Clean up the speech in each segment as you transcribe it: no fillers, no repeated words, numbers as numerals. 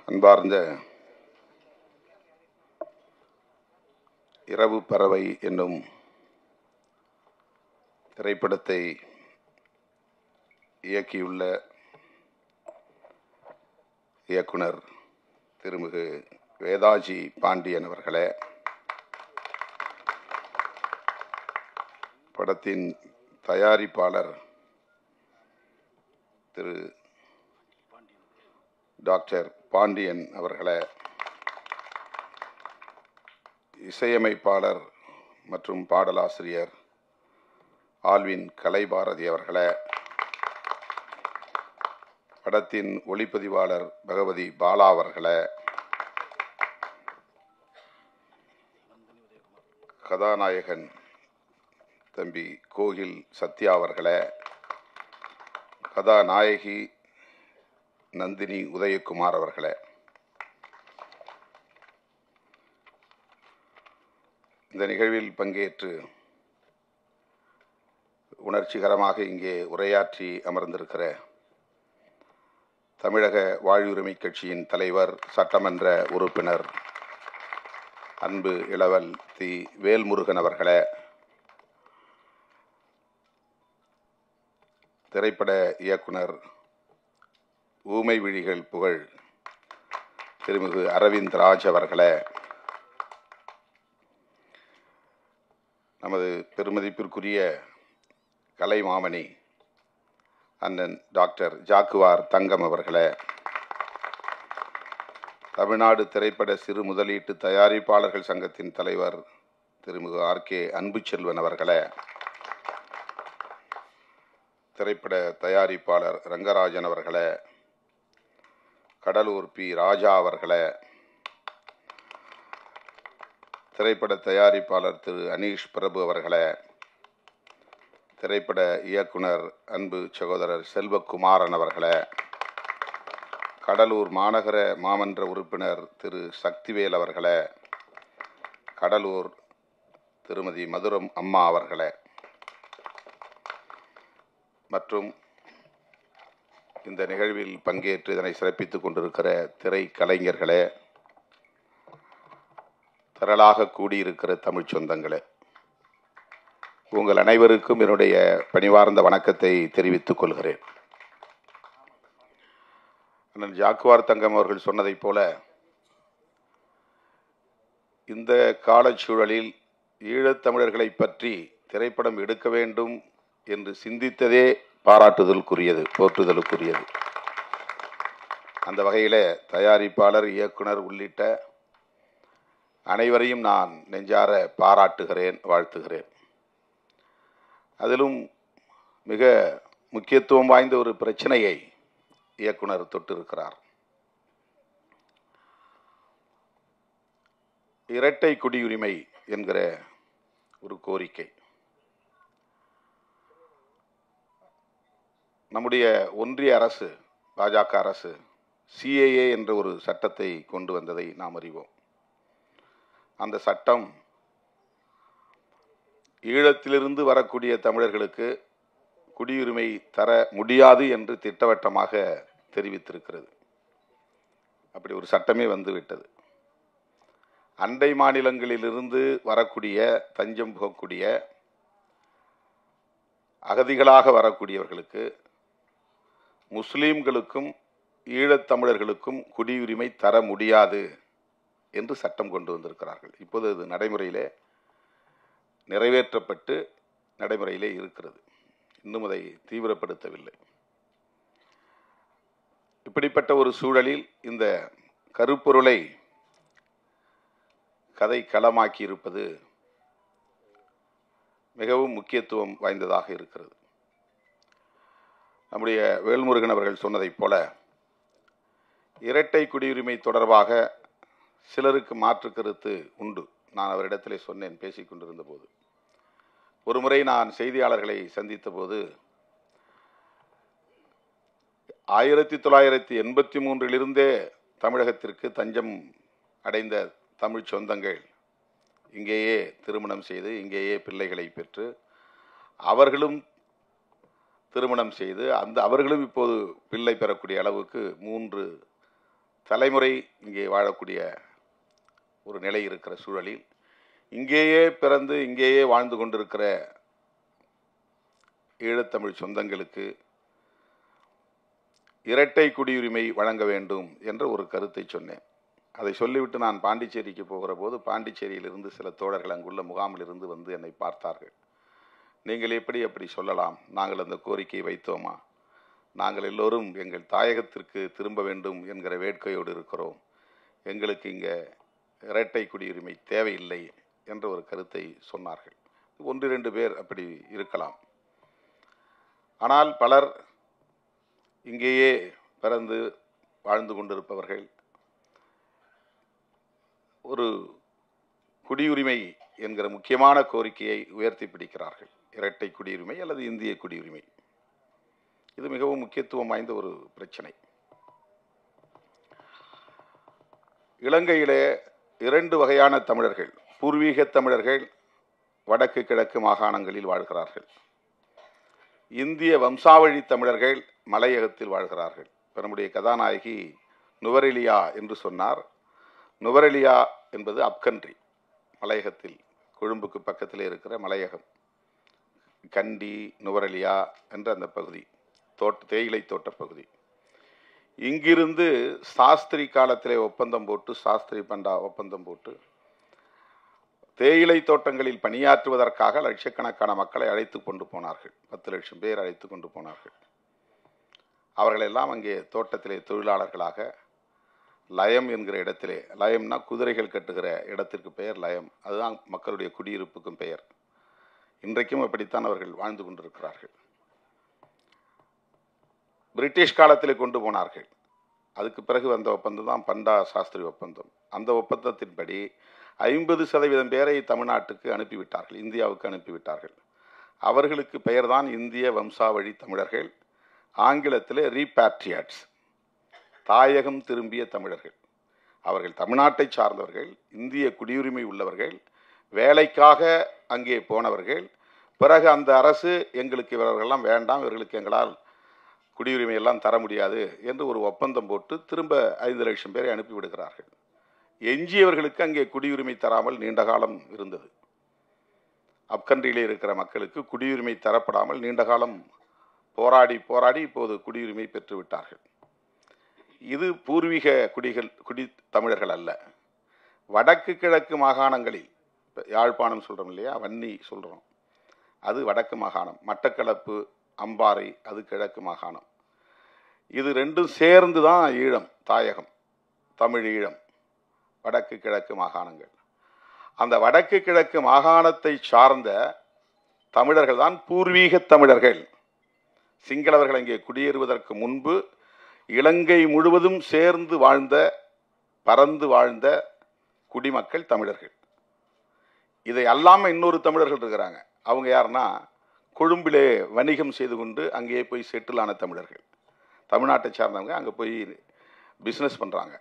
அன்பார்ந்த இரவு பறவை என்னும் திரைப்படத்தை இயக்கியுள்ள இயக்குனர் திருமிகு வேதாஜி பாண்டியன் அவர்களே, படத்தின் தயாரிப்பாளர் திரு டாக்டர் பாண்டியன் அவர்களே, இசையமைப்பாளர் மற்றும் பாடலாசிரியர் ஆல்வின் கலைபாரதி அவர்களே, படத்தின் ஒளிப்பதிவாளர் பகவதி பாலா அவர்களே, கதாநாயகன் தம்பி கோகில் சத்யா அவர்களே, கதாநாயகி நந்தினி உதயகுமார் அவர்களே, இந்த நிகழ்வில் பங்கேற்று உணர்ச்சிகரமாக இங்கே உரையாற்றி அமர்ந்திருக்கிற தமிழக வாழ்வுரிமை கட்சியின் தலைவர், சட்டமன்ற உறுப்பினர் அன்பு இளவல் தி வேல்முருகன் அவர்களே, திரைப்பட இயக்குனர் ஊமை விழிகள் புகழ் திருமிகு அரவிந்த் ராஜ் அவர்களே, நமது பெருமதிப்பிற்குரிய கலைமாமணி அண்ணன் டாக்டர் ஜாக்குவார் தங்கம் அவர்களே, தமிழ்நாடு திரைப்பட சிறு முதலீட்டு தயாரிப்பாளர்கள் சங்கத்தின் தலைவர் திருமிகு ஆர்.கே. அன்புச்செல்வன் அவர்களே, திரைப்பட தயாரிப்பாளர் ரங்கராஜன் அவர்களே, கடலூர் பி. ராஜா அவர்களே, திரைப்பட தயாரிப்பாளர் திரு அனீஷ் பிரபு அவர்களே, திரைப்பட இயக்குனர் அன்பு சகோதரர் செல்வகுமாரன் அவர்களே, கடலூர் மாநகர மாமன்ற உறுப்பினர் திரு சக்திவேல் அவர்களே, கடலூர் திருமதி மதுரம் அம்மா அவர்களே, மற்றும் இந்த நிகழ்வில் பங்கேற்று இதனை சிறப்பித்துக் கொண்டிருக்கிற திரை கலைஞர்களே, திரளாக கூடியிருக்கிற தமிழ் சொந்தங்களே, உங்கள் அனைவருக்கும் என்னுடைய பணிவார்ந்த வணக்கத்தை தெரிவித்துக் கொள்கிறேன். அண்ணன் ஜாக்குவார் தங்கம் அவர்கள் சொன்னதைப் போல, இந்த காலச்சூழலில் ஈழத்தமிழர்களை பற்றி திரைப்படம் எடுக்க வேண்டும் என்று சிந்தித்ததே பாராட்டுதலுக்குரியது, போற்றுதலுக்குரியது. அந்த வகையில் தயாரிப்பாளர், இயக்குனர் உள்ளிட்ட அனைவரையும் நான் நெஞ்சார பாராட்டுகிறேன், வாழ்த்துகிறேன். அதிலும் மிக முக்கியத்துவம் வாய்ந்த ஒரு பிரச்சனையை இயக்குனர் தொட்டிருக்கிறார். இரட்டை குடியுரிமை என்கிற ஒரு கோரிக்கை நம்முடைய ஒன்றிய அரசு, பாஜக அரசு சிஏஏ என்ற ஒரு சட்டத்தை கொண்டு வந்ததை நாம் அறிவோம். அந்த சட்டம் ஈழத்திலிருந்து வரக்கூடிய தமிழர்களுக்கு குடியுரிமை தர முடியாது என்று திட்டவட்டமாக தெரிவித்திருக்கிறது. அப்படி ஒரு சட்டமே வந்துவிட்டது. அண்டை மாநிலங்களிலிருந்து வரக்கூடிய, தஞ்சம் போகக்கூடிய, அகதிகளாக வரக்கூடியவர்களுக்கு, முஸ்லீம்களுக்கும் ஈழத்தமிழர்களுக்கும் குடியுரிமை தர முடியாது என்று சட்டம் கொண்டு வந்திருக்கிறார்கள். இப்போது அது நடைமுறையிலே நிறைவேற்றப்பட்டு நடைமுறையிலே இருக்கிறது. இன்னும் அதை தீவிரப்படுத்தவில்லை. இப்படிப்பட்ட ஒரு சூழலில் இந்த கருப்பொருளை கதை களமாக்கி இருப்பது மிகவும் முக்கியத்துவம் வாய்ந்ததாக இருக்கிறது. நம்முடைய வேல்முருகன் அவர்கள் சொன்னதைப் போல, இரட்டை குடியுரிமை தொடர்பாக சிலருக்கு மாற்று கருத்து உண்டு. நான் அவரிடத்திலே சொன்னேன், பேசிக் கொண்டிருந்த போது. ஒரு முறை நான் செய்தியாளர்களை சந்தித்த போது, 1983 தமிழகத்திற்கு தஞ்சம் அடைந்த தமிழ் சொந்தங்கள் இங்கேயே திருமணம் செய்து, இங்கேயே பிள்ளைகளை பெற்று, அவர்களும் திருமணம் செய்து, அவர்களும் இப்போது பிள்ளை பெறக்கூடிய அளவுக்கு 3 தலைமுறை இங்கே வாழக்கூடிய ஒரு நிலை இருக்கிற சூழலில் இங்கேயே பிறந்து இங்கேயே வாழ்ந்து கொண்டிருக்கிற ஈழத்தமிழ் சொந்தங்களுக்கு இரட்டை குடியுரிமை வழங்க வேண்டும் என்ற ஒரு கருத்தை சொன்னேன். அதை சொல்லிவிட்டு நான் பாண்டிச்சேரிக்கு போகிற போது பாண்டிச்சேரியிலிருந்து சில தோழர்கள் அங்குள்ள முகாமில் இருந்து வந்து என்னை பார்த்தார்கள். நீங்கள் எப்படி அப்படி சொல்லலாம்? நாங்கள் அந்த கோரிக்கையை வைத்தோமா? நாங்கள் எல்லோரும் எங்கள் தாயகத்திற்கு திரும்ப வேண்டும் என்கிற வேட்கையோடு இருக்கிறோம். எங்களுக்கு இங்கே இரட்டை குடியுரிமை தேவையில்லை என்ற ஒரு கருத்தை சொன்னார்கள். 1-2 பேர் அப்படி இருக்கலாம். ஆனால் பலர் இங்கேயே பிறந்து வாழ்ந்து கொண்டிருப்பவர்கள் ஒரு குடியுரிமை என்கிற முக்கியமான கோரிக்கையை உயர்த்தி பிடிக்கிறார்கள். இரட்டை குடியுரிமை அல்லது இந்திய குடியுரிமை. இது மிகவும் முக்கியத்துவம் வாய்ந்த ஒரு பிரச்சனை. இலங்கையிலே 2 வகையான தமிழர்கள், பூர்வீக தமிழர்கள் வடக்கு கிழக்கு மாகாணங்களில் வாழ்கிறார்கள். இந்திய வம்சாவழி தமிழர்கள் மலையகத்தில் வாழ்கிறார்கள். இப்போ நம்முடைய கதாநாயகி நுவரெலியா என்று சொன்னார். நுவரெலியா என்பது அப்கண்ட்ரி, மலையகத்தில் கொழும்புக்கு பக்கத்தில் இருக்கிற மலையகம். கண்டி, நுவரெலியா என்ற அந்த பகுதி தேயிலை தோட்ட பகுதி. இங்கிருந்து சாஸ்திரி காலத்திலே ஒப்பந்தம் போட்டு, சாஸ்திரி பண்டா ஒப்பந்தம் போட்டு தேயிலை தோட்டங்களில் பணியாற்றுவதற்காக லட்சக்கணக்கான மக்களை அழைத்து கொண்டு போனார்கள். 10 லட்சம் பேர் அழைத்து கொண்டு போனார்கள். அவர்களெல்லாம் அங்கே தோட்டத்திலே தொழிலாளர்களாக லயம் என்கிற இடத்திலே, லயம்னா குதிரைகள் கட்டுகிற இடத்திற்கு பெயர் லயம், அதுதான் மக்களுடைய குடியிருப்புக்கும் பெயர். இன்றைக்கும் அப்படித்தான் அவர்கள் வாழ்ந்து கொண்டிருக்கிறார்கள். பிரிட்டிஷ் காலத்திலே கொண்டு போனார்கள். அதுக்கு பிறகு வந்த ஒப்பந்தம் தான் பண்டா சாஸ்திரி ஒப்பந்தம். அந்த ஒப்பந்தத்தின்படி 50% பேரை தமிழ்நாட்டுக்கு அனுப்பிவிட்டார்கள், இந்தியாவுக்கு அனுப்பிவிட்டார்கள். அவர்களுக்கு பெயர்தான் இந்திய வம்சாவழி தமிழர்கள். ஆங்கிலத்திலே ரீபேட்ரியாட்ஸ், தாயகம் திரும்பிய தமிழர்கள். அவர்கள் தமிழ்நாட்டை சார்ந்தவர்கள், இந்திய குடியுரிமை உள்ளவர்கள், வேலைக்காக அங்கே போனவர்கள். பிறகு அந்த அரசு எங்களுக்கு இவர்களெல்லாம் வேண்டாம், இவர்களுக்கு எங்களால் குடியுரிமை எல்லாம் தர முடியாது என்று ஒரு ஒப்பந்தம் போட்டு திரும்ப 5 லட்சம் பேரை அனுப்பிவிடுகிறார்கள். எஞ்சியவர்களுக்கு அங்கே குடியுரிமை தராமல் நீண்ட காலம் இருந்தது. அப்கண்ட்ரியிலே இருக்கிற மக்களுக்கு குடியுரிமை தரப்படாமல் நீண்ட காலம் போராடி போராடி இப்போது குடியுரிமை பெற்றுவிட்டார்கள். இது பூர்வீக குடி தமிழர்கள் அல்ல. வடக்கு கிழக்கு மாகாணங்களில், யாழ்ப்பாணம் சொல்கிறோம் இல்லையா, வன்னி சொல்கிறோம், அது வடக்கு மாகாணம். மட்டக்களப்பு, அம்பாறை அது கிழக்கு மாகாணம். இது ரெண்டும் சேர்ந்து தான் ஈழம், தாயகம், தமிழ் ஈழம், வடக்கு கிழக்கு மாகாணங்கள். அந்த வடக்கு கிழக்கு மாகாணத்தை சார்ந்த தமிழர்கள் தான் பூர்வீக தமிழர்கள். சிங்களவர்கள் அங்கே குடியேறுவதற்கு முன்பு இலங்கை முழுவதும் சேர்ந்து வாழ்ந்த, பறந்து வாழ்ந்த குடிமக்கள் தமிழர்கள். இதை அல்லாமல் இன்னொரு தமிழர்கள் இருக்கிறாங்க. அவங்க யாருன்னா, கொழும்பிலே வணிகம் செய்து கொண்டு அங்கேயே போய் செட்டில் ஆன தமிழர்கள். தமிழ்நாட்டை சார்ந்தவங்க அங்கே போய் பிஸ்னஸ் பண்ணுறாங்க,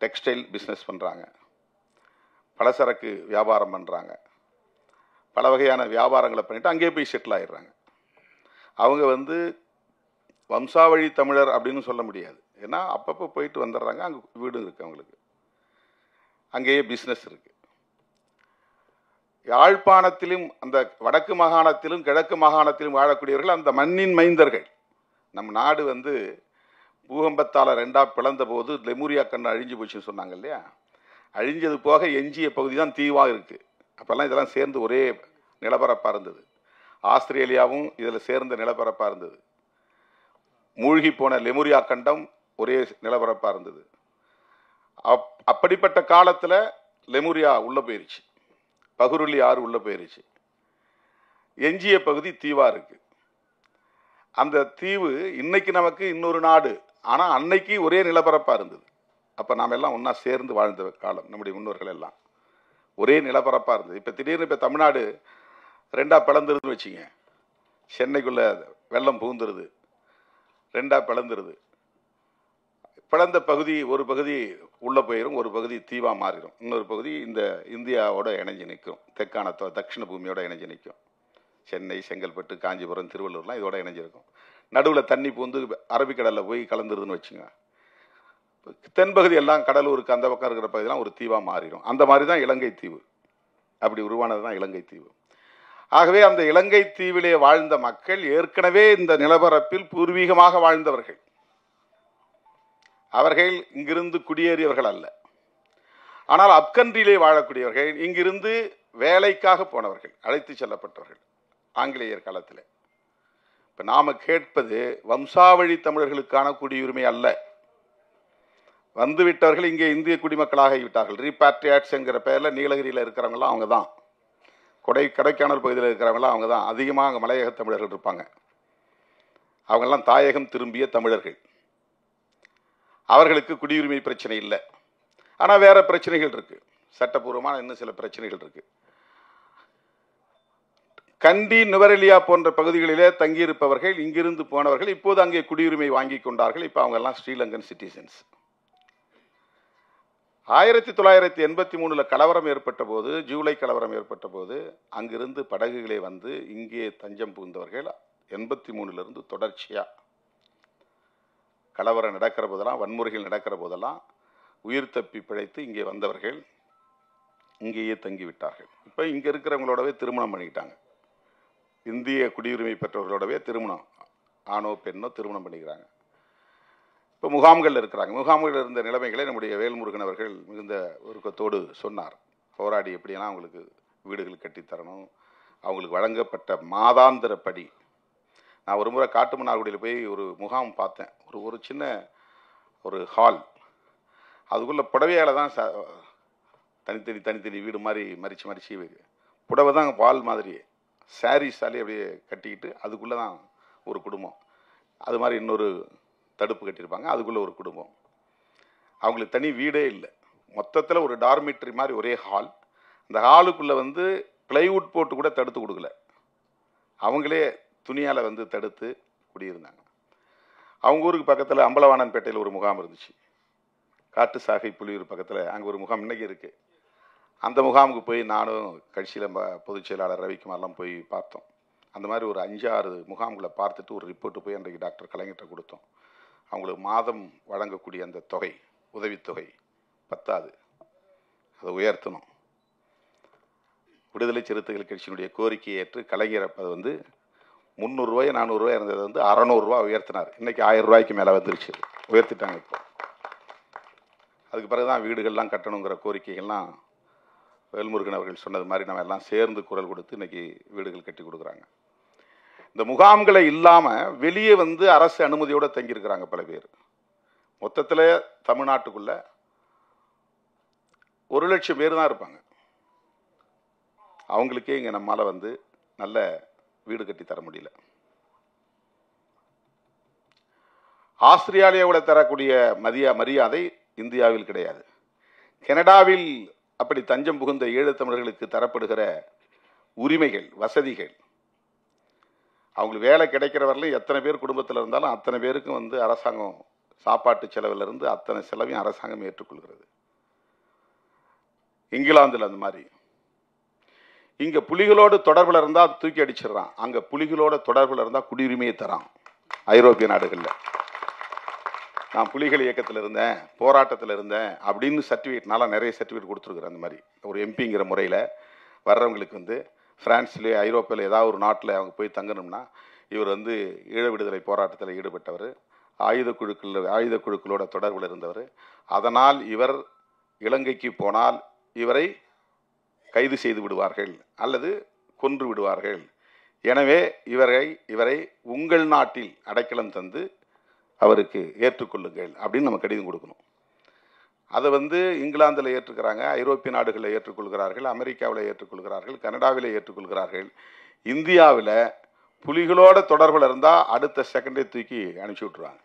டெக்ஸ்டைல் பிஸ்னஸ் பண்ணுறாங்க, பலசரக்கு வியாபாரம் பண்ணுறாங்க, பல வகையான வியாபாரங்களை பண்ணிட்டு அங்கேயே போய் செட்டில் ஆகிடுறாங்க. அவங்க வம்சாவழி தமிழர் அப்படின்னு சொல்ல முடியாது. ஏன்னா அப்பப்போ போயிட்டு வந்துடுறாங்க, அங்கே வீடும் இருக்குது, அவங்களுக்கு அங்கேயே பிஸ்னஸ் இருக்குது. யாழ்ப்பாணத்திலும் அந்த வடக்கு மாகாணத்திலும் கிழக்கு மாகாணத்திலும் வாழக்கூடியவர்கள் அந்த மண்ணின் மைந்தர்கள். நம் நாடு பூகம்பத்தால் 2ஆ பிளந்த போது லெமுரியா கண்ணு அழிஞ்சு போச்சுன்னு சொன்னாங்க இல்லையா, அழிஞ்சது போக எஞ்சிய பகுதி தான் தீவாக இருக்குது. அப்போல்லாம் இதெல்லாம் சேர்ந்து ஒரே நிலப்பரப்பாக இருந்தது. ஆஸ்திரேலியாவும் இதில் சேர்ந்த நிலப்பரப்பாக இருந்தது. மூழ்கி போன லெமுரியா கண்டம் ஒரே நிலப்பரப்பாக இருந்தது. அப்படிப்பட்ட காலத்தில் லெமுரியா உள்ளே போயிருச்சு, பகுருளி ஆறு உள்ளே போயிருச்சு, எஞ்சிய பகுதி தீவாக இருக்குது. அந்த தீவு இன்னைக்கு நமக்கு இன்னொரு நாடு, ஆனால் அன்னைக்கு ஒரே நிலப்பரப்பாக இருந்தது. அப்போ நாம் எல்லாம் ஒன்றா சேர்ந்து வாழ்ந்த காலம், நம்முடைய முன்னோர்கள் எல்லாம் ஒரே நிலப்பரப்பாக இருந்தது. இப்போ திடீர்னு இப்போ தமிழ்நாடு 2ஆக பிளந்துருதுன்னு வச்சுங்க, சென்னைக்குள்ளே வெள்ளம் புகுந்துருது, 2ஆக பிளந்துருது. பிளந்த பகுதி ஒரு பகுதி உள்ளே போயிடும், ஒரு பகுதி தீவாக மாறிடும், இன்னொரு பகுதி இந்த இந்தியாவோட இணைஞ்சு நிற்கும், தெற்கான தட்சிண பூமியோட இணைஞ்சு நிற்கும். சென்னை, செங்கல்பட்டு, காஞ்சிபுரம், திருவள்ளூர்லாம் இதோட இணைஞ்சிருக்கும். நடுவில் தண்ணி பூந்து அரபிக்கடலில் போய் கலந்துருதுன்னு வச்சுங்க. தென்பகுதி எல்லாம் கடலூருக்கு அந்த பக்கம் இருக்கிற பகுதியெல்லாம் ஒரு தீவாக மாறிடும். அந்த மாதிரி தான் இலங்கை தீவு, அப்படி உருவானது தான் இலங்கை தீவு. ஆகவே அந்த இலங்கை தீவிலே வாழ்ந்த மக்கள் ஏற்கனவே இந்த நிலப்பரப்பில் பூர்வீகமாக வாழ்ந்தவர்கள். அவர்கள் இங்கிருந்து குடியேறியவர்கள் அல்ல. ஆனால் அப்கன்றிலே வாழக்கூடியவர்கள், இங்கிருந்து வேலைக்காக போனவர்கள், அழைத்து செல்லப்பட்டவர்கள் ஆங்கிலேயர் காலத்தில். இப்போ நாம் கேட்பது வம்சாவழி தமிழர்களுக்கான குடியுரிமை அல்ல. வந்துவிட்டவர்கள் இங்கே இந்திய குடிமக்களாக விட்டார்கள். ரீபாட்ரியாட்ஸ் என்கிற பெயரில் நீலகிரியில் இருக்கிறவங்களாம் அவங்க தான். கொடைக்கானல் பகுதியில் இருக்கிறவங்களாம் அவங்க தான். அதிகமாக அங்கே மலையக தமிழர்கள் இருப்பாங்க. அவங்கெல்லாம் தாயகம் திரும்பிய தமிழர்கள். அவர்களுக்கு குடியுரிமை பிரச்சனை இல்லை. ஆனால் வேற பிரச்சனைகள் இருக்கு, சட்டப்பூர்வமான இன்னும் சில பிரச்சனைகள் இருக்கு. கண்டி, நுவரெலியா போன்ற பகுதிகளிலே தங்கியிருப்பவர்கள், இங்கிருந்து போனவர்கள் இப்போது அங்கே குடியுரிமை வாங்கி கொண்டார்கள். இப்போ அவங்க எல்லாம் ஸ்ரீலங்கன் சிட்டிசன்ஸ். 1983 கலவரம் ஏற்பட்ட போது, ஜூலை கலவரம் ஏற்பட்ட போது, அங்கிருந்து படகுகளே வந்து இங்கே தஞ்சம் புகுந்தவர்கள் 83 தொடர்ச்சியா கலவரம் நடக்கிற போதெல்லாம், வன்முறைகள் நடக்கிற போதெல்லாம் உயிர் தப்பி பிழைத்து இங்கே வந்தவர்கள் இங்கேயே தங்கிவிட்டார்கள். இப்போ இங்கே இருக்கிறவங்களோடவே திருமணம் பண்ணிக்கிட்டாங்க. இந்திய குடியுரிமை பெற்றவர்களோடவே திருமணம், ஆணோ பெண்ணோ திருமணம் பண்ணிக்கிறாங்க. இப்போ முகாம்கள் இருக்கிறாங்க. முகாம்கள் இருந்த நிலைமைகளை நம்முடைய வேல்முருகன் அவர்கள் மிகுந்த உருக்கத்தோடு சொன்னார். போராடி எப்படியெல்லாம் அவங்களுக்கு வீடுகள் கட்டித்தரணும், அவங்களுக்கு வழங்கப்பட்ட மாதாந்திரப்படி. நான் ஒரு முறை காட்டுமன்னார்குடியில் போய் ஒரு முகாம் பார்த்தேன். ஒரு சின்ன ஒரு ஹால், அதுக்குள்ளே புடவையால் தான் தனித்தனி வீடு மாதிரி மறித்து புடவை தான் பால் மாதிரி சாரீஸாலே அப்படியே கட்டிக்கிட்டு அதுக்குள்ளே தான் ஒரு குடும்பம். அது மாதிரி இன்னொரு தடுப்பு கட்டியிருப்பாங்க, அதுக்குள்ளே ஒரு குடும்பம். அவங்களுக்கு தனி வீடே இல்லை. மொத்தத்தில் ஒரு டார்மிட்ரி மாதிரி ஒரே ஹால். அந்த ஹாலுக்குள்ளே வந்து பிளைவுட் போட்டு கூட தடுத்து கொடுக்கல, அவங்களே துணியால் வந்து தடுத்து குடியிருந்தாங்க. அவங்க ஊருக்கு பக்கத்தில் அம்பலவாணன்பேட்டையில் ஒரு முகாம் இருந்துச்சு. காட்டு சாகை புலியூர் பக்கத்தில் அங்கே ஒரு முகாம் இன்றைக்கி இருக்குது. அந்த முகாமுக்கு போய் நானும் கட்சியில் பொதுச் செயலாளர் ரவிக்குமார்லாம் போய் பார்த்தோம். அந்த மாதிரி ஒரு 5-6 முகாம்களை பார்த்துட்டு ஒரு ரிப்போர்ட்டு போய் அன்றைக்கு டாக்டர் கலைஞர்கிட்ட கொடுத்தோம். அவங்களுக்கு மாதம் வழங்கக்கூடிய அந்த தொகை, உதவித்தொகை பத்தாது, அதை உயர்த்தணும். விடுதலை சிறுத்தைகள் கட்சியினுடைய கோரிக்கையை ஏற்று கலைஞர் அது வந்து 300 ரூபாய் 400 ரூபாய் இருந்தது வந்து 600 ரூபா உயர்த்தினார். இன்றைக்கி 1000 ரூபாய்க்கு மேலே வந்துருச்சு, உயர்த்திட்டாங்க. இப்போ அதுக்கு பிறகு தான் வீடுகள்லாம் கட்டணுங்கிற கோரிக்கைகள்லாம் வேல்முருகன் அவர்கள் சொன்னது மாதிரி நம்ம எல்லாம் சேர்ந்து குரல் கொடுத்து இன்றைக்கி வீடுகள் கட்டி கொடுக்குறாங்க. இந்த முகாம்களை இல்லாமல் வெளியே வந்து அரசு அனுமதியோடு தங்கியிருக்கிறாங்க பல பேர். மொத்தத்தில் தமிழ்நாட்டுக்குள்ள 1,00,000 பேர் தான் இருப்பாங்க. அவங்களுக்கே இங்கே நம்மால் வந்து நல்ல வீடு கட்டி தர முடியல. ஆஸ்திரேலியாவோட தரக்கூடிய மரியாதை இந்தியாவில் கிடையாது. கனடாவில் அப்படி தஞ்சம் புகுந்த ஈழத்தமிழர்களுக்கு தரப்படுகிற உரிமைகள், வசதிகள், அவங்களுக்கு வேலை கிடைக்கிற வரலையும் எத்தனை பேர் குடும்பத்தில் இருந்தாலும் அத்தனை பேருக்கும் வந்து அரசாங்கம் சாப்பாட்டு செலவிலிருந்து அத்தனை செலவையும் அரசாங்கம் ஏற்றுக்கொள்கிறது. இங்கிலாந்தில் அந்த மாதிரி. இங்கே புலிகளோடு தொடர்பில் இருந்தால் தூக்கி அடிச்சிடறான், அங்கே புலிகளோட தொடர்பில் இருந்தால் குடியுரிமையை தரான். ஐரோப்பிய நாடுகளில் நான் புலிகள் இயக்கத்தில் இருந்தேன், போராட்டத்தில் இருந்தேன் அப்படின்னு சர்டிஃபிகேட்னால நிறைய சர்டிஃபிகேட் கொடுத்துருக்குறேன். அந்த மாதிரி ஒரு எம்பிங்கிற முறையில் வர்றவங்களுக்கு வந்து ஃப்ரான்ஸ்லேயே ஐரோப்பியில் ஏதாவது ஒரு நாட்டில் அவங்க போய் தங்கணும்னா, இவர் வந்து ஈழ விடுதலை போராட்டத்தில் ஈடுபட்டவர், ஆயுத குழுக்களோட தொடர்பில் இருந்தவர், அதனால் இவர் இலங்கைக்கு போனால் இவரை கைது செய்து விடுவார்கள் அல்லது கொன்று விடுவார்கள், எனவே இவரை உங்கள் நாட்டில் அடைக்கலம் தந்து அவருக்கு ஏற்றுக்கொள்ளுங்கள் அப்படின்னு நம்ம கடிதம் கொடுக்கணும். அதை வந்து இங்கிலாந்தில் ஏற்றுக்கிறாங்க, ஐரோப்பிய நாடுகளில் ஏற்றுக்கொள்கிறார்கள், அமெரிக்காவில் ஏற்றுக்கொள்கிறார்கள், கனடாவில் ஏற்றுக்கொள்கிறார்கள். இந்தியாவில் புலிகளோட தொடர்பில் இருந்தால் அடுத்த செகண்டே தூக்கி அனுப்பிச்சி விட்ருவாங்க.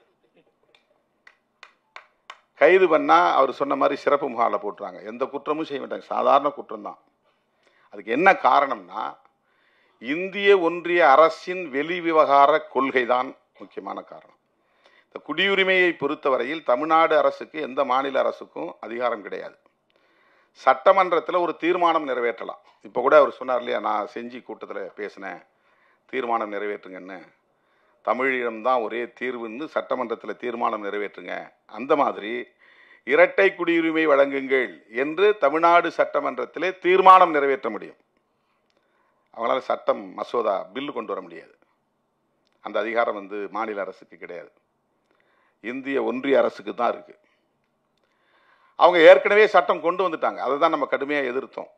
கைது பண்ணால் அவர் சொன்ன மாதிரி சிறப்பு முகாமில் போட்டுறாங்க. எந்த குற்றமும் செய்ய மாட்டாங்க, சாதாரண குற்றம் தான். அதுக்கு என்ன காரணம்னா, இந்திய ஒன்றிய அரசின் வெளி விவகார கொள்கை தான் முக்கியமான காரணம். இந்த குடியுரிமையை பொறுத்தவரையில் தமிழ்நாடு அரசுக்கு எந்த மாநில அரசுக்கும் அதிகாரம் கிடையாது. சட்டமன்றத்தில் ஒரு தீர்மானம் நிறைவேற்றலாம். இப்போ கூட அவர் சொன்னார் இல்லையா, நான் செஞ்சி கூட்டத்தில் பேசினேன், தீர்மானம் நிறைவேற்றுங்கன்னு, தமிழிடம்தான் ஒரே தீர்வுன்னு சட்டமன்றத்தில் தீர்மானம் நிறைவேற்றுங்க. அந்த மாதிரி இரட்டை குடியுரிமை வழங்குங்கள் என்று தமிழ்நாடு சட்டமன்றத்திலே தீர்மானம் நிறைவேற்ற முடியும். அவங்களால சட்டம் மசோதா பில்லு கொண்டு வர முடியாது. அந்த அதிகாரம் மாநில அரசுக்கு கிடையாது, இந்திய ஒன்றிய அரசுக்கு தான் இருக்கு. அவங்க ஏற்கனவே சட்டம் கொண்டு வந்துட்டாங்க. அதை தான் நம்ம கடுமையாக எதிர்த்தோம்,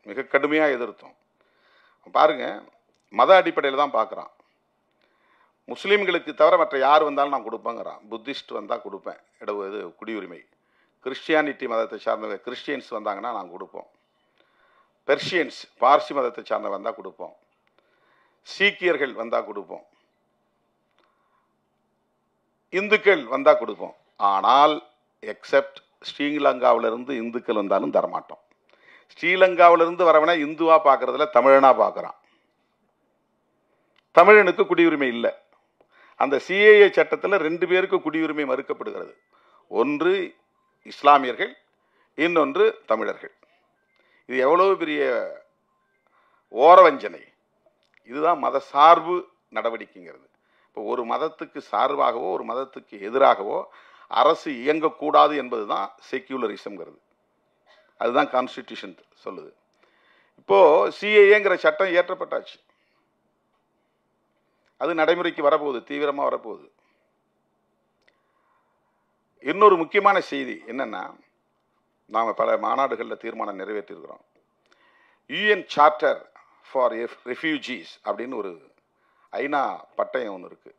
மிக கடுமையாக எதிர்த்தோம். பாருங்க, மத அடிப்படையில் தான் பார்க்குறான். முஸ்லீம்களுக்கு தவிர மற்ற யார் வந்தாலும் நான் கொடுப்பேங்கிறான். புத்திஸ்ட் வந்தால் கொடுப்பேன் இது குடியுரிமை. கிறிஸ்டியானிட்டி மதத்தை சார்ந்த கிறிஸ்டியன்ஸ் வந்தாங்கன்னா நான் கொடுப்போம். பெர்ஷியன்ஸ் பார்சி மதத்தை சார்ந்த வந்தால் கொடுப்போம். சீக்கியர்கள் வந்தால் கொடுப்போம். இந்துக்கள் வந்தால் கொடுப்போம். ஆனால் எக்ஸப்ட் ஸ்ரீலங்காவிலிருந்து இந்துக்கள் வந்தாலும் தரமாட்டோம். ஸ்ரீலங்காவிலிருந்து வரவனா இந்துவா பார்க்கறதுல தமிழனா பார்க்குறான். தமிழனுக்கு குடியுரிமை இல்லை. அந்த சிஏஏ சட்டத்தில் 2 பேருக்கு குடியுரிமை மறுக்கப்படுகிறது. ஒன்று இஸ்லாமியர்கள், இன்னொன்று தமிழர்கள். இது எவ்வளவு பெரிய ஓரவஞ்சனை! இதுதான் மத சார்பு நடவடிக்கைங்கிறது. இப்போ ஒரு மதத்துக்கு சார்பாகவோ ஒரு மதத்துக்கு எதிராகவோ அரசு இயங்கக்கூடாது என்பது தான் செக்யூலரிசம்ங்கிறது. அதுதான் கான்ஸ்டிடியூஷன் சொல்லுது. இப்போ சிஏஏங்கிற சட்டம் இயற்றப்பட்டாச்சு, அது நடைமுறைக்கு வரப்போகுது, தீவிரமாக வரப்போகுது. இன்னொரு முக்கியமான செய்தி என்னன்னா, நாம் பல மாநாடுகளில் தீர்மானம் நிறைவேற்றிருக்கிறோம். யூஎன் சார்ட்டர் ஃபார் ரெஃப்யூஜிஸ் அப்படின்னு ஒரு ஐநா பட்டயம் ஒன்று இருக்குது.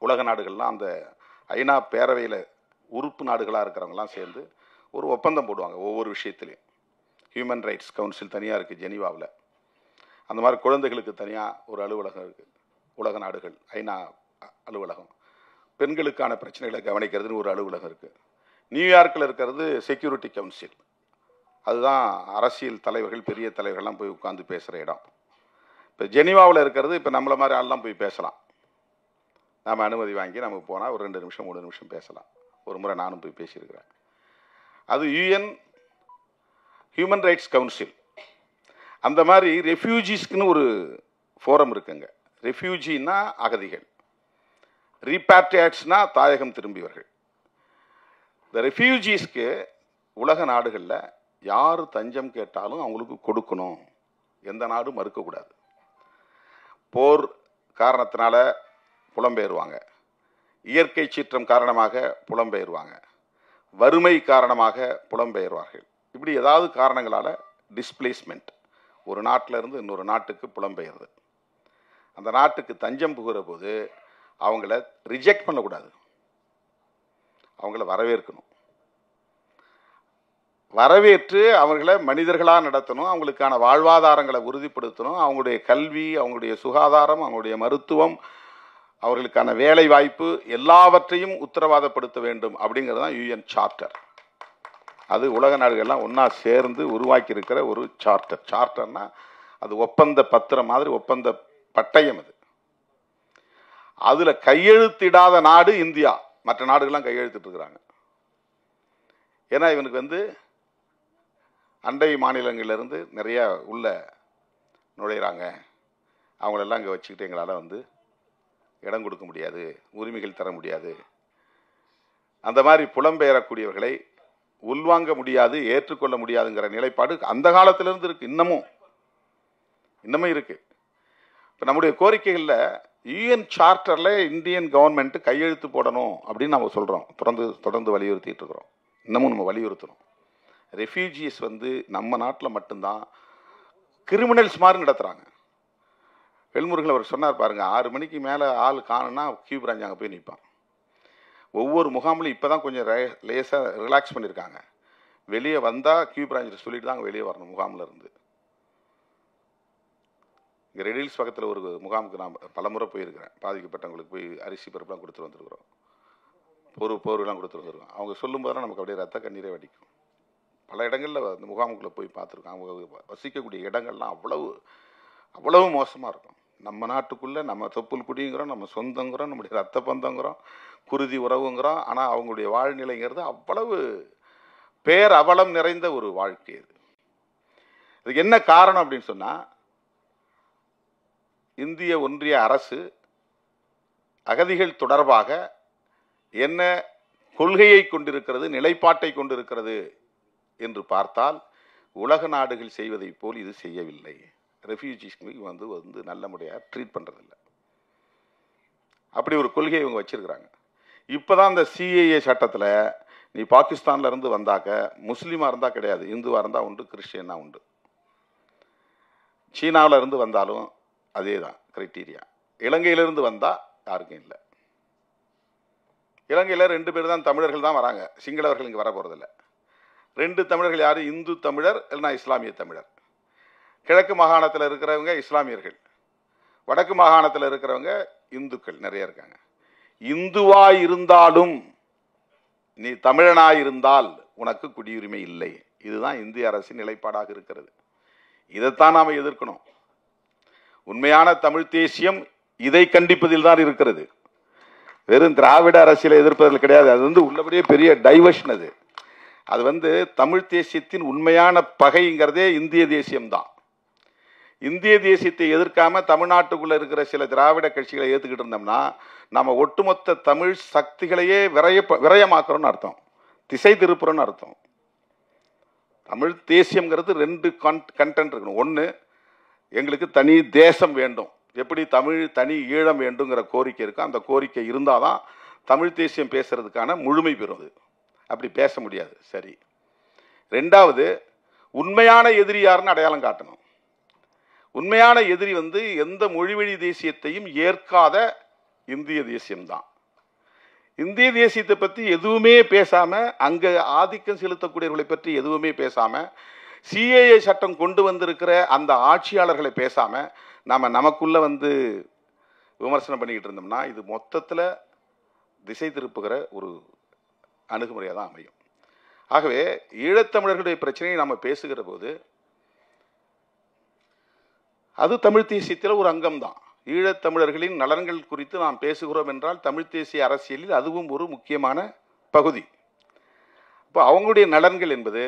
உலக நாடுகள்லாம் அந்த ஐநா பேரவையில் உறுப்பு நாடுகளாக இருக்கிறவங்கலாம் சேர்ந்து ஒரு ஒப்பந்தம் போடுவாங்க ஒவ்வொரு விஷயத்துலையும். ஹியூமன் ரைட்ஸ் கவுன்சில் தனியாக இருக்குது ஜெனீவாவில். அந்த மாதிரி குழந்தைகளுக்கு தனியாக ஒரு அலுவலகம் இருக்குது. உலக நாடுகள் ஐநா அலுவலகம். பெண்களுக்கான பிரச்சனைகளை கவனிக்கிறதுன்னு ஒரு அலுவலகம் இருக்குது. நியூயார்க்கில் இருக்கிறது செக்யூரிட்டி கவுன்சில். அதுதான் அரசியல் தலைவர்கள், பெரிய தலைவர்கள்லாம் போய் உட்காந்து பேசுகிற இடம். இப்போ ஜெனீவாவில் இருக்கிறது இப்போ நம்மளை மாதிரி ஆள்லாம் போய் பேசலாம். நாம் அனுமதி வாங்கி நம்ம போனால் ஒரு 2 நிமிஷம் 3 நிமிஷம் பேசலாம். ஒரு முறை நானும் போய் பேசியிருக்கிறேன். அது யூஎன் ஹியூமன் ரைட்ஸ் கவுன்சில். அந்த மாதிரி ரெஃப்யூஜிஸ்க்குன்னு ஒரு ஃபோரம் இருக்குங்க. ரெஃப்யூஜின்னா அகதிகள், ரீபேட்ரியாட்ஸ்னா தாயகம் திரும்பியவர்கள். இந்த ரெஃப்யூஜிஸ்க்கு உலக நாடுகளில் யார் தஞ்சம் கேட்டாலும் அவங்களுக்கு கொடுக்கணும், எந்த நாடும் மறுக்கக்கூடாது. போர் காரணத்தினால புலம்பெயர்வாங்க, இயற்கை சீற்றம் காரணமாக புலம்பெயர்வாங்க, வறுமை காரணமாக புலம்பெயர்வார்கள். இப்படி ஏதாவது காரணங்களால் டிஸ்பிளேஸ்மெண்ட், ஒரு நாட்டில் இருந்து இன்னொரு நாட்டுக்கு புலம்பெயர்து. அந்த நாட்டுக்கு தஞ்சம் புகிற போது அவங்கள ரிஜெக்ட் பண்ணக்கூடாது, அவங்கள வரவேற்கணும். வரவேற்று அவர்களை மனிதர்களாக நடத்தணும், அவங்களுக்கான வாழ்வாதாரங்களை உறுதிப்படுத்தணும். அவங்களுடைய கல்வி, அவங்களுடைய சுகாதாரம், அவங்களுடைய மருத்துவம், அவர்களுக்கான வேலை வாய்ப்பு எல்லாவற்றையும் உத்தரவாதப்படுத்த வேண்டும் அப்படிங்கிறது தான் யூஎன் சார்ட்டர். அது உலக நாடுகள்லாம் ஒன்றா சேர்ந்து உருவாக்கி இருக்கிற ஒரு சார்ட்டர். சார்ட்டர்னா அது ஒப்பந்த பத்திரம் மாதிரி, ஒப்பந்த பட்டயம். அது அதுல கையெழுத்திடாத நாடு இந்தியா. மற்ற நாடுகள்லாம் கையெழுத்திட்டு இருக்கிறாங்க. ஏன்னா இவனுக்கு அண்டை மாநிலங்களிலிருந்து நிறைய உள்ள நுழையிறாங்க. அவங்களெல்லாம் இங்கே வச்சுக்கிட்டு எங்களால் இடம் கொடுக்க முடியாது, உரிமைகள் தர முடியாது. அந்த மாதிரி புலம்பெயரக்கூடியவர்களை உள்வாங்க முடியாது, ஏற்றுக்கொள்ள முடியாதுங்கிற நிலைப்பாடு அந்த காலத்திலிருந்து இருக்கு, இன்னமும் இருக்கு. இப்போ நம்முடைய கோரிக்கைகளில் யூஎன் சார்ட்டரில் இந்தியன் கவர்மெண்ட் கையெழுத்து போடணும் அப்படின்னு நம்ம சொல்கிறோம், தொடர்ந்து வலியுறுத்திட்டு இருக்கிறோம். இன்னமும் நம்ம வலியுறுத்தணும். ரெஃப்யூஜிஸ் நம்ம நாட்டில் மட்டும்தான் கிரிமினல்ஸ் மாதிரி நடத்துகிறாங்க. வெல்முருகன் அவர் சொன்னார் பாருங்க, 6 மணிக்கு மேலே ஆள் காணுன்னா கியூ பிரான்ச் அங்கே போய் நிற்பான். ஒவ்வொரு முகாம்லையும் இப்போ தான் கொஞ்சம் லேசாக ரிலாக்ஸ் பண்ணியிருக்காங்க. வெளியே வந்தால் கியூ பிரான்ச்சில் சொல்லிட்டு தான் வெளியே வரணும் முகாமில் இருந்து. இங்கே ரெடில்ஸ் பக்கத்தில் ஒரு முகாமுக்கு நான் பலமுறை போயிருக்கிறேன். பாதிக்கப்பட்டவங்களுக்கு போய் அரிசி பருப்புலாம் கொடுத்துட்டு வந்துருக்குறோம், போர்வெல்லாம் கொடுத்துட்டு வந்துருக்கோம். அவங்க சொல்லும்போது நமக்கு அப்படியே ரத்த கண்ணீரே வடிக்கும். பல இடங்களில் அந்த முகாமுக்குள்ளே போய் பார்த்துருக்கோம். அவங்க வசிக்கக்கூடிய இடங்கள்லாம் அவ்வளவு மோசமாக இருக்கும். நம்ம நாட்டுக்குள்ளே நம்ம தொப்புள் குடிங்கிறோம், நம்ம சொந்தங்கிறோம், நம்முடைய ரத்த பந்தங்கிறோம், குருதி உறவுங்கிறோம். ஆனால் அவங்களுடைய வாழ்நிலைங்கிறது அவ்வளவு பேரவலம் நிறைந்த ஒரு வாழ்க்கை. இதுக்கு என்ன காரணம் அப்படின்னு சொன்னால், இந்திய ஒன்றிய அரசு அகதிகள் தொடர்பாக என்ன கொள்கையை கொண்டிருக்கிறது, நிலைப்பாட்டை கொண்டிருக்கிறது என்று பார்த்தால் உலக நாடுகள் செய்வதை போல் இது செய்யவில்லை. ரெஃப்யூஜிஸ்க்கு வந்து நல்ல முறையாக ட்ரீட் பண்ணுறதில்ல. அப்படி ஒரு கொள்கையை இவங்க வச்சிருக்கிறாங்க. இப்போதான் இந்த சிஏஏ சட்டத்தில் நீ பாகிஸ்தான்ல இருந்து வந்தாக்க முஸ்லீமாக இருந்தால் கிடையாது, இந்துவாக இருந்தால் உண்டு, கிறிஸ்டியனா உண்டு. சீனாவில் இருந்து வந்தாலும் அதே தான் கிரைட்டீரியா. இலங்கையிலிருந்து வந்தால் யாருக்கும் இல்லை. இலங்கையில் 2 பேர் தான் தமிழர்கள் தான் வராங்க, சிங்களவர்கள் இங்கே வர போகிறதில்ல. 2 தமிழர்கள் யார்? இந்து தமிழர் இல்லைனா இஸ்லாமிய தமிழர். கிழக்கு மாகாணத்தில் இருக்கிறவங்க இஸ்லாமியர்கள், வடக்கு மாகாணத்தில் இருக்கிறவங்க இந்துக்கள் நிறைய இருக்காங்க. இந்துவாய் இருந்தாலும் நீ தமிழனாய் இருந்தால் உனக்கு குடியுரிமை இல்லை. இதுதான் இந்திய அரசின் நிலைப்பாடாக இருக்கிறது. இதைத்தான் நாம் எதிர்க்கணும். உண்மையான தமிழ் தேசியம் இதை கண்டிப்பதில் தான் இருக்கிறது. வெறும் திராவிட அரசியலை எதிர்ப்பதில் கிடையாது. அது வந்து உள்ளபடியே பெரிய டைவர்ஷன். அது தமிழ் தேசியத்தின் உண்மையான பகைங்கிறதே இந்திய தேசியம்தான். இந்திய தேசியத்தை எதிர்க்காம தமிழ்நாட்டுக்குள்ள இருக்கிற சில திராவிட கட்சிகளை ஏற்றுக்கிட்டு இருந்தோம்னா நம்ம ஒட்டுமொத்த தமிழ் சக்திகளையே விரயமாக்குறோம்னு அர்த்தம், திசை திருப்புறோம்னு அர்த்தம். தமிழ் தேசியம்ங்கிறது 2 கண்டென்ட் இருக்கணும். ஒன்று, எங்களுக்கு தனி தேசம் வேண்டும், எப்படி தமிழ் தனி ஈழம் வேண்டுங்கிற கோரிக்கை இருக்கும். அந்த கோரிக்கை இருந்தால் தான் தமிழ் தேசியம் பேசுறதுக்கான முழுமை பெறும். அப்படி பேச முடியாது. சரி. 2வது, உண்மையான எதிரி யாருன்னு அடையாளம் காட்டணும். உண்மையான எதிரி எந்த மொழிவழி தேசியத்தையும் ஏற்காத இந்திய தேசியம்தான். இந்திய தேசியத்தை பற்றி எதுவுமே பேசாம, அங்க ஆதிக்கம் செலுத்தக்கூடியவர்களை பற்றி எதுவுமே பேசாம, சிஏஏ சட்டம் கொண்டு வந்திருக்கிற அந்த ஆட்சியாளர்களை பேசாம நாம நமக்குள்ள விமர்சனம் பண்ணிக்கிட்டு இருந்தோம்னா இது மொத்தத்தில் திசை திருப்புகிற ஒரு அணுகுமுறையாக தான் அமையும். ஆகவே ஈழத்தமிழர்களுடைய பிரச்சனையை நாம் பேசுகிற போது அது தமிழ் தேசியத்தில் ஒரு அங்கம்தான். ஈழத்தமிழர்களின் நலன்கள் குறித்து நாம் பேசுகிறோம் என்றால் தமிழ் தேசிய அரசியலில் அதுவும் ஒரு முக்கியமான பகுதி. இப்போ அவங்களுடைய நலன்கள் என்பது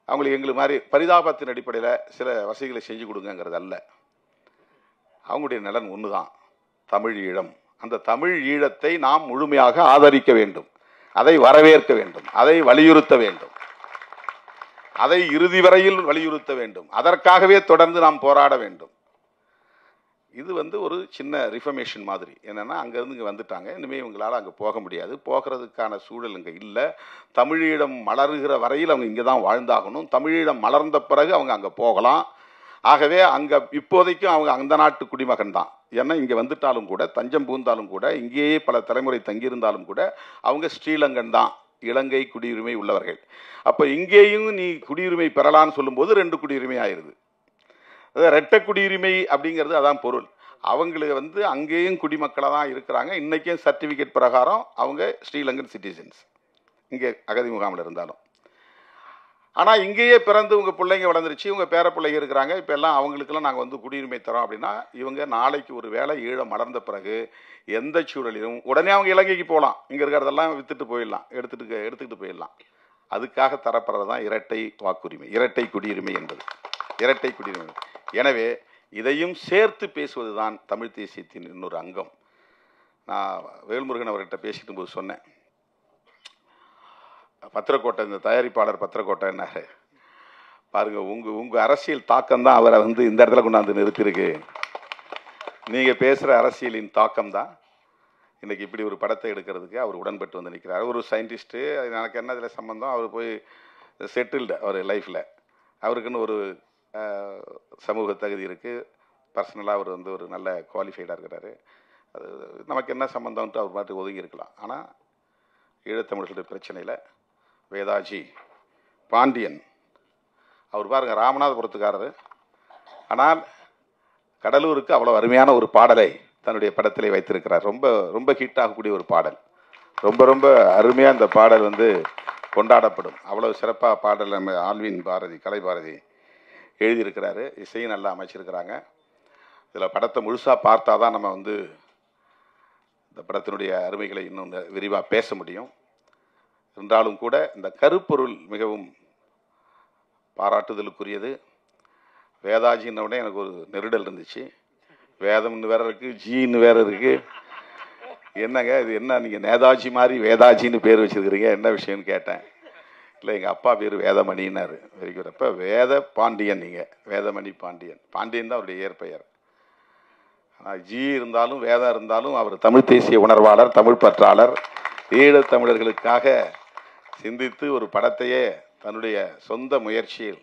அவங்களுக்கு எங்களுக்கு மாதிரி பரிதாபத்தின் அடிப்படையில் சில வசதிகளை செஞ்சு கொடுங்கிறது அல்ல. அவங்களுடைய நலன் ஒன்று தான், தமிழ் ஈழம். அந்த தமிழ் ஈழத்தை நாம் முழுமையாக ஆதரிக்க வேண்டும், அதை வரவேற்க வேண்டும், அதை வலியுறுத்த வேண்டும், அதை இறுதி வரையில் வலியுறுத்த வேண்டும். அதற்காகவே தொடர்ந்து நாம் போராட வேண்டும். இது ஒரு சின்ன ரிஃபர்மேஷன் மாதிரி. என்னன்னா அங்கேருந்து இங்கே வந்துட்டாங்க, இனிமேல் இவங்களால் அங்கே போக முடியாது, போகிறதுக்கான சூழல் இங்கே இல்லை. தமிழீழம் மலர்கிற வரையில் அவங்க இங்கே தான் வாழ்ந்தாகணும். தமிழீழம் மலர்ந்த பிறகு அவங்க அங்கே போகலாம். ஆகவே அங்கே இப்போதைக்கும் அவங்க அந்த நாட்டு குடிமகன் தான். ஏன்னா இங்கே வந்துட்டாலும் கூட, தஞ்சம் புகுந்தாலும் கூட, இங்கேயே பல தலைமுறை தங்கியிருந்தாலும் கூட அவங்க ஸ்ரீலங்கன் தான், இலங்கை குடியுரிமை உள்ளவர்கள். அப்போ இங்கேயும் நீ குடியுரிமை பெறலான்னு சொல்லும்போது 2 குடியுரிமை ஆயிடுது. இரட்டை குடியுரிமை அப்படிங்கிறது அதான் பொருள். அவங்களுக்கு அங்கேயும் குடிமக்களாக தான் இருக்கிறாங்க. இன்றைக்கும் சர்டிஃபிகேட் பிரகாரம் அவங்க ஸ்ரீலங்கன் சிட்டிசன்ஸ், இங்கே அகதி முகாமில் இருந்தாலும். ஆனால் இங்கேயே பிறந்து உங்கள் பிள்ளைங்க வளர்ந்துருச்சு, இவங்க பேர பிள்ளைங்க இருக்கிறாங்க, இப்போ எல்லாம் அவங்களுக்கெல்லாம் நாங்கள் குடியுரிமை தரோம் அப்படின்னா இவங்க நாளைக்கு ஒரு வேளை ஈழம் மலர்ந்த பிறகு எந்த சூழலிலும் உடனே அவங்க இலங்கைக்கு போகலாம், இங்கே இருக்கிறதெல்லாம் விற்றுட்டு போயிடலாம், எடுத்துக்கிட்டு போயிடலாம். அதுக்காக தரப்படுறது தான் இரட்டை வாக்குரிமை, இரட்டை குடியுரிமை என்பது, இரட்டை குடியுரிமை. எனவே இதையும் சேர்த்து பேசுவது தான் தமிழ் தேசியத்தின் இன்னொரு அங்கம். நான் வேல்முருகன் அவர்கிட்ட பேசிட்டு போது சொன்னேன், பத்திரக்கோட்டை இந்த தயாரிப்பாளர் பத்திரக்கோட்டை என்னாரு பாருங்க, உங்க அரசியல் தாக்கம் தான் அவரை இந்த இடத்துல கொண்டாந்து நிறுத்திருக்கு. நீங்க பேசுற அரசியலின் தாக்கம் தான் இன்னைக்கு இப்படி ஒரு படத்தை எடுக்கிறதுக்கு அவர் உடன்பட்டு நிற்கிறார். ஒரு சயின்டிஸ்ட்டு, எனக்கு என்ன இதில் சம்பந்தம், அவர் போய் செட்டில்டு அவர் லைஃப்பில், அவருக்குன்னு ஒரு சமூக தகுதி இருக்குது, பர்சனலாக அவர் ஒரு நல்ல குவாலிஃபைடாக இருக்கிறாரு. அது நமக்கு என்ன சம்பந்தம்ன்ட்டு அவர் பாட்டு ஒதுங்கி இருக்கலாம். ஆனால் ஈழத்தமிழர்களுடைய பிரச்சனையில் வேதாஜி பாண்டியன் அவர் பாருங்க, ராமநாதபுரத்துக்காரர், ஆனால் கடலூருக்கு அவ்வளோ அருமையான ஒரு பாடலை தன்னுடைய படத்திலே வைத்திருக்கிறார். ரொம்ப ரொம்ப ஹிட் ஆகக்கூடிய ஒரு பாடல், ரொம்ப ரொம்ப அருமையாக இந்த பாடல் கொண்டாடப்படும். அவ்வளோ சிறப்பாக பாடல் நம்ம ஆல்வின் பாரதி, கலை பாரதி எழுதியிருக்கிறாரு, இசையும் நல்லா அமைச்சிருக்கிறாங்க. இதில் படத்தை முழுசாக பார்த்தா தான் நம்ம இந்த படத்தினுடைய அருமைகளை இன்னும் விரிவாக பேச முடியும். என்றாலும் கூட இந்த கருப்பொருள் மிகவும் பாராட்டுதலுக்குரியது. வேதாஜின்னோடனே எனக்கு ஒரு நெருடல் இருந்துச்சு. வேதம்னு வேற இருக்குது, ஜின்னு வேற இருக்குது. என்னங்க இது என்ன நீங்கள் நேதாஜி மாதிரி வேதாஜின்னு பேர் வச்சுருக்கிறீங்க, என்ன விஷயம்னு கேட்டேன். இல்லை எங்கள் அப்பா பேர் வேதமணின்னாரு. Very good. அப்போ வேத பாண்டியன், நீங்கள் வேதமணி பாண்டியன். பாண்டியன் தான் அவருடைய இயற்பெயர். ஜி இருந்தாலும் வேதம் இருந்தாலும் அவர் தமிழ் தேசிய உணர்வாளர், தமிழ் பற்றாளர். ஈழத் தமிழர்களுக்காக சிந்தித்து ஒரு படத்தையே தன்னுடைய சொந்த முயற்சியில்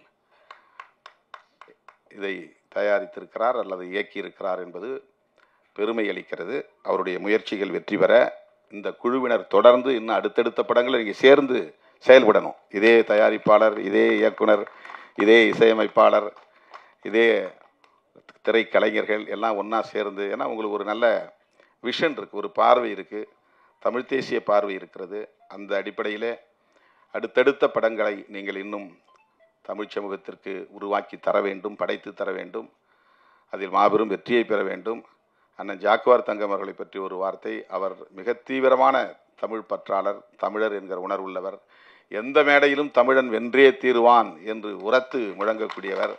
இதை தயாரித்திருக்கிறார் அல்லது இயக்கியிருக்கிறார் என்பது பெருமை அளிக்கிறது. அவருடைய முயற்சிகள் வெற்றி பெற இந்த குழுவினர் தொடர்ந்து இன்னும் அடுத்தடுத்த படங்களை நீங்கள் சேர்ந்து செயல்படணும். இதே தயாரிப்பாளர், இதே இயக்குனர், இதே இசையமைப்பாளர், இதே திரைக்கலைஞர்கள் எல்லாம் ஒன்றா சேர்ந்து, ஏன்னா உங்களுக்கு ஒரு நல்ல விஷன் இருக்குது, ஒரு பார்வை இருக்குது, தமிழ் தேசிய பார்வை இருக்கிறது. அந்த அடிப்படையிலே அடுத்தடுத்த படங்களை நீங்கள் இன்னும் தமிழ் சமூகத்திற்கு உருவாக்கி தர வேண்டும், படைத்து தர வேண்டும். அதில் மாபெரும் வெற்றியை பெற வேண்டும். அண்ணன் ஜாக்குவார் தங்கம் அவர்களை பற்றி ஒரு வார்த்தை. அவர் மிக தீவிரமான தமிழ் பற்றாளர், தமிழர் என்கிற உணர்வுள்ளவர். எந்த மேடையிலும் தமிழன் வென்றே தீருவான் என்று உரத்து முழங்கக்கூடியவர்.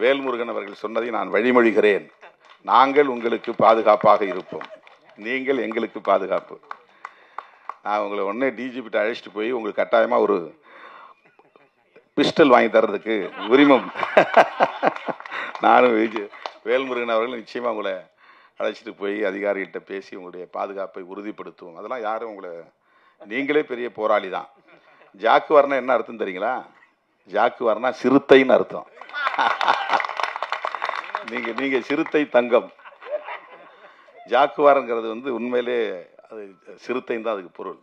வேல்முருகன் அவர்கள் சொன்னதை நான் வழிமொழிகிறேன். நாங்கள் உங்களுக்கு பாதுகாப்பாக இருப்போம், நீங்கள் எங்களுக்கு பாதுகாப்பு. நான் உங்களை உடனே டிஜிபிட்ட அழைச்சிட்டு போய் உங்களுக்கு கட்டாயமாக ஒரு பிஸ்டல் வாங்கி தர்றதுக்கு உரிமம் நானும் வேல்முருகன் அவர்கள் நிச்சயமாக உங்களை அழைச்சிட்டு போய் அதிகாரிகிட்ட பேசி உங்களுடைய பாதுகாப்பை உறுதிப்படுத்துவோம். அதெல்லாம் யாரும் உங்களை, நீங்களே பெரிய போராளி தான். ஜாக்குவார்னா என்ன அர்த்தம் தெரியுங்களா? ஜாக்குவார்னா சிறுத்தைன்னு அர்த்தம். நீங்க சிறுத்தை தங்கம். ஜாக்குவார்ங்கிறது வந்து உண்மையிலே அது சிறுத்தைன்னு தான் அதுக்கு பொருள்.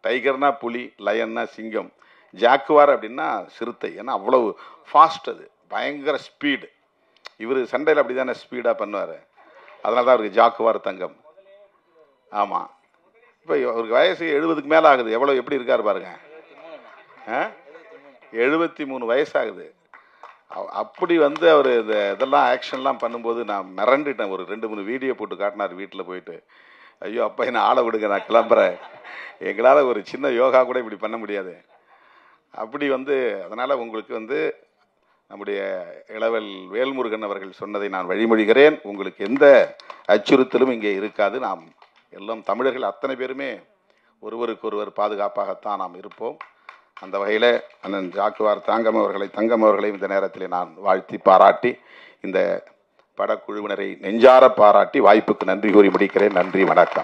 டைகர்னா புலி, லயன்னா சிங்கம். ஜாக்குவார் அப்படின்னா சிறுத்தை. ஏன்னா அவ்வளவு ஃபாஸ்ட், அது பயங்கர ஸ்பீடு. இவர் சண்டையில் அப்படி தானே ஸ்பீடாக பண்ணுவார். அதனால தான் அவருக்கு ஜாக்குவார் தங்கம். ஆமாம். இப்போ அவருக்கு வயசு 70க்கு மேலே ஆகுது. எப்படி இருக்கார் பாருங்க. 73 வயசாகுது. அப்படி வந்து அவர் இதெல்லாம் ஆக்ஷன்லாம் பண்ணும்போது நான் மிரண்டுட்டேன். ஒரு 2-3 வீடியோ போட்டு காட்டினார் வீட்டில் போயிட்டு. ஐயோ அப்பா என்ன ஆளை விடுங்க, நான் கிளம்புறேன், எங்களால் ஒரு சின்ன யோகா கூட இப்படி பண்ண முடியாது. அப்படி வந்து அதனால் உங்களுக்கு வந்து நம்முடைய இளவல் வேல்முருகன் அவர்கள் சொன்னதை நான் வழிமொழிகிறேன். உங்களுக்கு எந்த அச்சுறுத்தலும் இங்கே இருக்காது. நாம் எல்லாம் தமிழர்கள் அத்தனை பேருமே ஒருவருக்கொருவர் பாதுகாப்பாகத்தான் நாம் இருப்போம். அந்த வகையில் அண்ணன் ஜாக்குவார் தங்கம் அவர்களை இந்த நேரத்தில் நான் வாழ்த்தி பாராட்டி, இந்த படக்குழுவினரை நெஞ்சார பாராட்டி வாய்ப்புக்கு நன்றி கூறி முடிக்கிறேன். நன்றி, வணக்கம்.